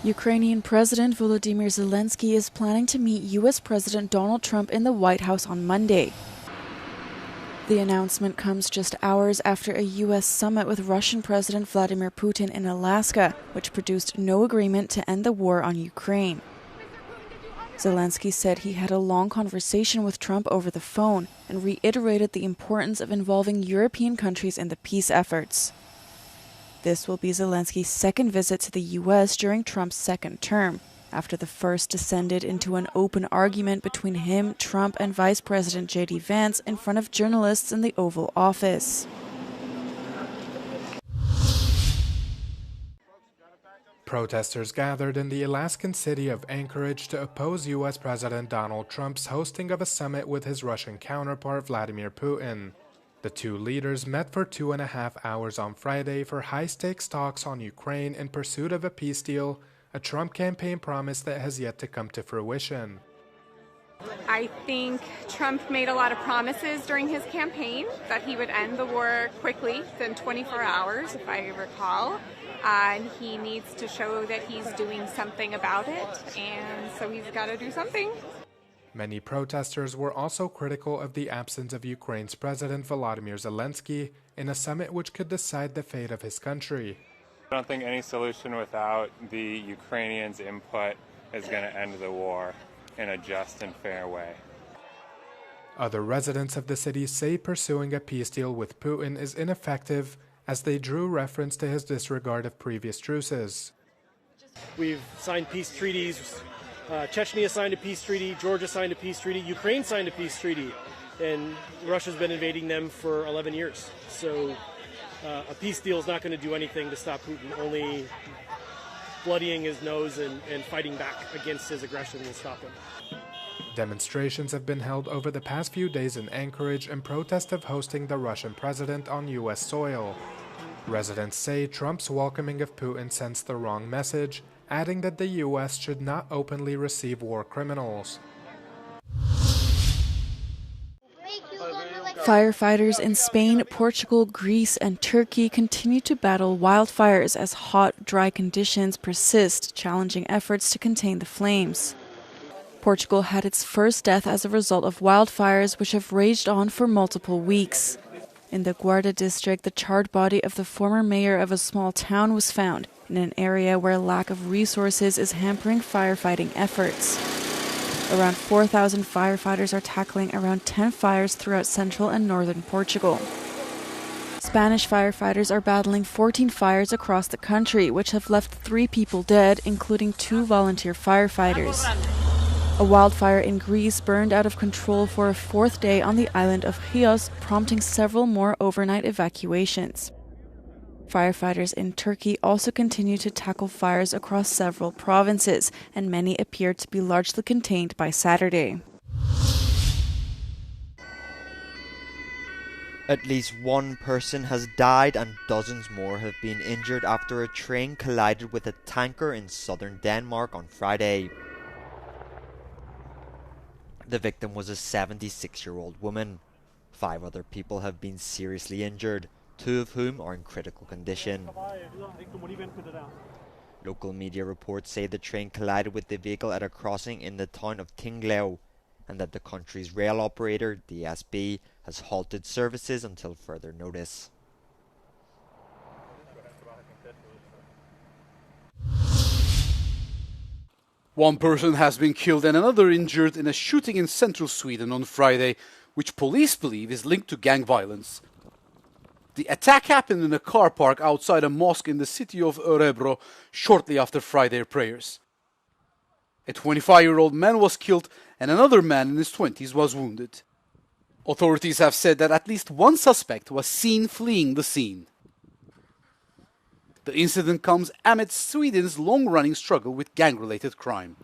Ukrainian President Volodymyr Zelensky is planning to meet U.S. President Donald Trump in the White House on Monday. The announcement comes just hours after a U.S. summit with Russian President Vladimir Putin in Alaska, which produced no agreement to end the war on Ukraine. Zelensky said he had a long conversation with Trump over the phone and reiterated the importance of involving European countries in the peace efforts. This will be Zelensky's second visit to the U.S. during Trump's second term, after the first descended into an open argument between him, Trump, and Vice President J.D. Vance in front of journalists in the Oval Office. Protesters gathered in the Alaskan city of Anchorage to oppose U.S. President Donald Trump's hosting of a summit with his Russian counterpart Vladimir Putin. The two leaders met for 2.5 hours on Friday for high-stakes talks on Ukraine in pursuit of a peace deal, a Trump campaign promise that has yet to come to fruition. I think Trump made a lot of promises during his campaign that he would end the war quickly, within 24 hours, if I recall. And he needs to show that he's doing something about it, and so he's got to do something. Many protesters were also critical of the absence of Ukraine's President Volodymyr Zelensky in a summit which could decide the fate of his country. I don't think any solution without the Ukrainians' input is going to end the war in a just and fair way. Other residents of the city say pursuing a peace deal with Putin is ineffective, as they drew reference to his disregard of previous truces. We've signed peace treaties. Chechnya signed a peace treaty. Georgia signed a peace treaty. Ukraine signed a peace treaty. And Russia's been invading them for 11 years. So a peace deal is not going to do anything to stop Putin. Only bloodying his nose and fighting back against his aggression will stop him. Demonstrations have been held over the past few days in Anchorage in protest of hosting the Russian president on U.S. soil. Residents say Trump's welcoming of Putin sends the wrong message, adding that the U.S. should not openly receive war criminals. Firefighters in Spain, Portugal, Greece, and Turkey continue to battle wildfires as hot, dry conditions persist, challenging efforts to contain the flames. Portugal had its first death as a result of wildfires, which have raged on for multiple weeks. In the Guarda district, the charred body of the former mayor of a small town was found in an area where lack of resources is hampering firefighting efforts. Around 4,000 firefighters are tackling around 10 fires throughout central and northern Portugal. Spanish firefighters are battling 14 fires across the country, which have left 3 people dead, including 2 volunteer firefighters. A wildfire in Greece burned out of control for a 4th day on the island of Chios, prompting several more overnight evacuations. Firefighters in Turkey also continue to tackle fires across several provinces, and many appear to be largely contained by Saturday. At least one person has died and dozens more have been injured after a train collided with a tanker in southern Denmark on Friday. The victim was a 76-year-old woman. 5 other people have been seriously injured, 2 of whom are in critical condition. Local media reports say the train collided with the vehicle at a crossing in the town of Tinglev, and that the country's rail operator, DSB, has halted services until further notice. One person has been killed and another injured in a shooting in central Sweden on Friday, which police believe is linked to gang violence. The attack happened in a car park outside a mosque in the city of Örebro shortly after Friday prayers. A 25-year-old man was killed and another man in his 20s was wounded. Authorities have said that at least one suspect was seen fleeing the scene. The incident comes amid Sweden's long-running struggle with gang-related crime.